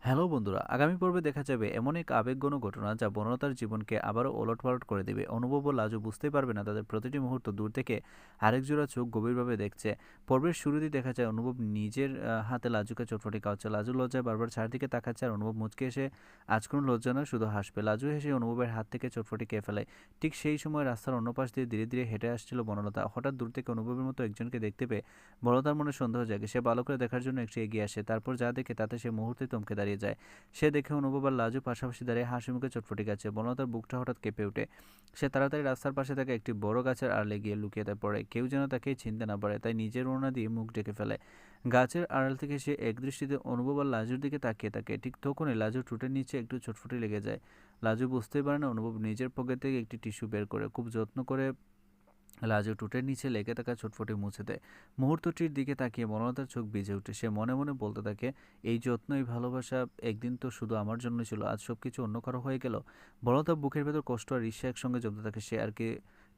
Hello বন্ধুরা, আগামী পর্বে দেখা যাবে এমন এক আবেগঘন ঘটনা যা বনলতার জীবনকে আবারও ওলটপালট করে দেবে। অনুভব ও লাজু বুঝতেই পারবে না তাদের প্রতিটি মুহূর্ত দূর থেকে আরেক জোড়া চোখ গভীরভাবে দেখছে। পর্বের শুরুতেই দেখা যায় অনুভব নিজের হাতে লাজুকে চটফটি খাওয়াচ্ছে। লাজু লজ্জায় বারবার চারদিকে তাকাচ্ছে আর অনুভব মুচকে এসে আজ কোনো লজ্জা নয়, শুধু হাসবে। লাজু হেসে অনুভবের হাত থেকে চটফটি খেয়ে ফেলে। ঠিক সেই সময় রাস্তার অন্য পাশ দিয়ে ধীরে ধীরে হেঁটে আসছিল বনলতা। হঠাৎ দূর থেকে অনুভবের মতো একজনকে দেখতে পেয়ে বনলতার মনে সন্দেহ জাগে। সে ভালো করে দেখার জন্য একটু এগিয়ে আসে, তারপর যা দেখে তাতে সে মুহূর্তে থমকে দাঁড়িয়ে যায়। সে দেখে অনুভব আর লাজু পাশাপাশি দাঁড়িয়ে হাসি মুখে চটফটি খাচ্ছে। বনলতার বুকটা হঠাৎ কেঁপে ওঠে। সে তাড়াতাড়ি রাস্তার পাশে থাকা একটি বড় গাছের আড়ালে গিয়ে লুকিয়ে পড়ে। কেউ যেন তাকে চিনতে না পারে, তাই নিজের ওড়না দিয়ে মুখ ঢেকে ফেলে। গাছের আড়াল থেকে সে একদৃষ্টিতে অনুভব আর লাজুর দিকে তাকিয়ে থাকে। ঠিক তখনই লাজুর ঠোঁটের নিচে একটু চটফটি লেগে যায়। লাজু বুঝতেই পারে না, অনুভব নিজের পকেট থেকে একটি টিস্যু বের করে খুব যত্ন করে লাজু ঠোঁটের নিচে লেগে থাকা ছোটফুটে মুছে দেয়। মুহূর্তটির দিকে তাকিয়ে বনলতার চোখ ভিজে ওঠে। সে মনে মনে বলতে থাকে, এই যত্ন, এই ভালোবাসা একদিন তো শুধু আমার জন্য ছিল, আজ সব কিছু অন্য কারো হয়ে গেল। বনলতার বুকের ভেতর কষ্ট আর ঈর্ষা একসঙ্গে জমতে থাকে। সে আর কি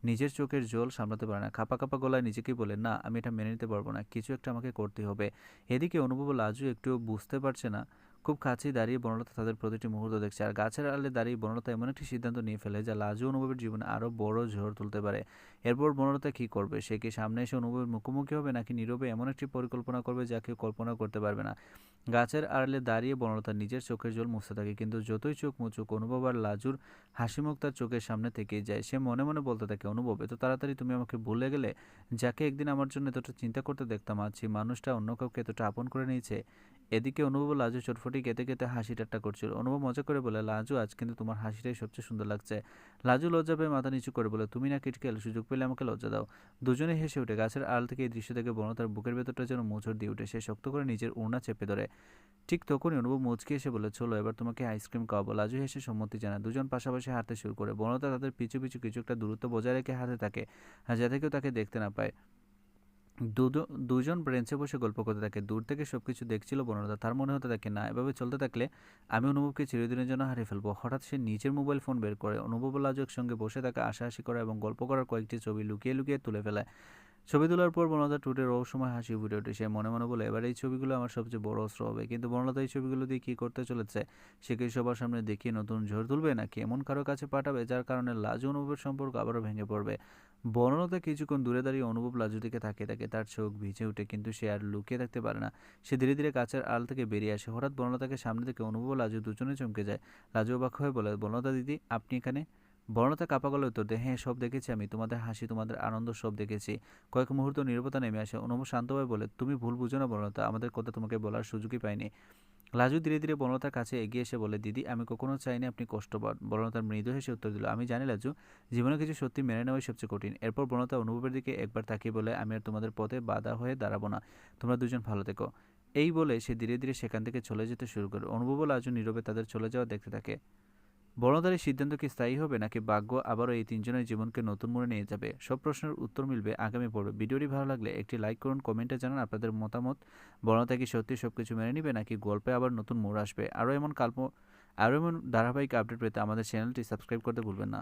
নিজের চোখের জল সামলাতে পারে না। কাঁপা কাঁপা গলায় নিজেকেই বলে, না, আমি এটা মেনে নিতে পারবো না, কিছু একটা আমাকে করতে হবে। এদিকে অনুভব ও লাজু একটুও বুঝতে পারছে না। খুব কাছেই দাঁড়িয়ে বনলতা তাদের প্রতিটি মুহূর্ত দেখছে। আর গাছের আড়ালে দাঁড়িয়ে বনলতা এমন একটি সিদ্ধান্ত নিয়ে ফেলে যা লাজু অনুভবের জীবনে আরও বড় ঝড় তুলতে পারে। এরপর বনলতা কী করবে? সে কি সামনে এসে অনুভবের মুখোমুখি হবে, নাকি নীরবে এমন একটি পরিকল্পনা করবে যা কেউ কল্পনা করতে পারবে না? গাছের আড়ালে দাঁড়িয়ে বনলতা নিজের চোখের জল মুছতে থাকে, কিন্তু যতই চোখ মুছুক অনুভব আর লাজুর হাসিমুখ তার চোখের সামনে থেকেই যায়। সে মনে মনে বলতে থাকে, অনুভব, এত তাড়াতাড়ি তুমি আমাকে ভুলে গেলে? যাকে একদিন আমার জন্য এতটা চিন্তা করতে দেখতাম, আজ সেই মানুষটা অন্য কাউকে এতটা আপন করে নিয়েছে। এদিকে অনুভব ও লাজু চটফটি কেঁদে কেঁদে হাসি ঠাট্টা করছিল। অনুভব মজা করে বলে, লাজু, আজ কিন্তু তোমার হাসিটাই সবচেয়ে সুন্দর লাগছে। লাজু লজ্জা পেয়ে মাথা নিচু করে বলে, তুমি না কিটকেল, সুযোগ পেলে আমাকে লজ্জা দাও। দুজনে হেসে উঠে। গাছের আড়াল থেকে এই দৃশ্য দেখে বনলতার বুকের ভেতরটা যেন মোচড় দিয়ে উঠে। সে শক্ত করে নিজের ওড়না চেপে ধরে। ঠিক তখনই অনুভব মুচকি এসে বলে, চলো এবার তোমাকে আইসক্রিম খাওয়াবো। লাজু হেসে সম্মতি জানায়। দুজন পাশাপাশি হাঁটতে শুরু করে। বনলতা তাদের পিছু পিছু কিছু একটা দূরত্ব বজায় রেখে হাঁটতে থাকে, যাতে কেউ তাকে দেখতে না পায়। দুজন ব্রেঞ্চে বসে গল্প করতে থাকে। দূর থেকে সবকিছু দেখছিল বনলতা। তার মনে হতে থাকে, না, এভাবে চলতে থাকলে আমি অনুভবকে চিরদিনের জন্য হারিয়ে ফেলবো। হঠাৎ সে নিজের মোবাইল ফোন বের করে অনুভব ও লাজু একসঙ্গে বসে থাকা হাসাহাসি করা এবং গল্প করার কয়েকটি ছবি লুকিয়ে লুকিয়ে তুলে ফেলায়। ছবি তোলার পর বনলতার ঠোঁটে রহস্যময় হাসি ফুটে ওঠে। সে মনে মনে বলে, এবার এই ছবিগুলো আমার সবচেয়ে বড় অস্ত্র হবে। কিন্তু বনলতা এই ছবিগুলো দিয়ে কী করতে চলেছে? সে কি সবার সামনে দেখিয়ে নতুন ঝড় তুলবে, নাকি এমন কারো কাছে পাঠাবে যার কারণে লাজু অনুভবের সম্পর্ক আবারও ভেঙে পড়বে? বনলতা কিছুক্ষণ দূরে দাঁড়িয়ে অনুভব লাজুর দিকে তাকিয়ে থাকে। তার চোখ ভিজে ওঠে, কিন্তু সে আর লুকিয়ে থাকতে পারে না। সে ধীরে ধীরে গাছের আড়াল থেকে বেরিয়ে আসে। হঠাৎ বনলতাকে সামনে থেকে অনুভব ও লাজু দুজনে চমকে যায়। লাজু অবাক হয়ে বলে, বনলতা দিদি, আপনি এখানে? বনলতা কাঁপা গলায় উত্তর দেয়, হ্যাঁ, সব দেখেছি আমি, তোমাদের হাসি, তোমাদের আনন্দ সব দেখেছি। কয়েক মুহূর্ত নীরবতা নেমে আসে। অনুভব শান্তভাবে বলে, তুমি ভুল বুঝো না বনলতা, আমাদের কথা তোমাকে বলার সুযোগই পাইনি। লাজু ধীরে ধীরে বনলতার কাছে এগিয়ে এসে বলে, দিদি, আমি কখনো চাইনি আপনি কষ্ট পান। বনলতার মৃদু হেসে উত্তর দিল, আমি জানি লাজু, জীবনে কিছু সত্যি মেনে নেওয়াই সবচেয়ে কঠিন। এরপর বনলতা অনুভবের দিকে একবার তাকিয়ে বলে, আমি আর তোমাদের পথে বাধা হয়ে দাঁড়াবো না, তোমরা দুজন ভালো থেকো। এই বলে সে ধীরে ধীরে সেখান থেকে চলে যেতে শুরু করে। অনুভব ও লাজু নীরবে তাদের চলে যাওয়া দেখতে থাকে। বনলতার এই সিদ্ধান্ত কি স্থায়ী হবে, নাকি ভাগ্য আবারও এই তিনজনের জীবনকে নতুন মোড়ে নিয়ে যাবে? সব প্রশ্নের উত্তর মিলবে আগামী পর্বে। ভিডিওটি ভালো লাগলে একটি লাইক করুন, কমেন্টে জানান আপনাদের মতামত। বনলতা কি সত্যি সবকিছু মেনে নিবে, নাকি গল্পে আবার নতুন মোড় আসবে? আরও এমন ধারাবাহিক আপডেট পেতে আমাদের চ্যানেলটি সাবস্ক্রাইব করতে ভুলবেন না।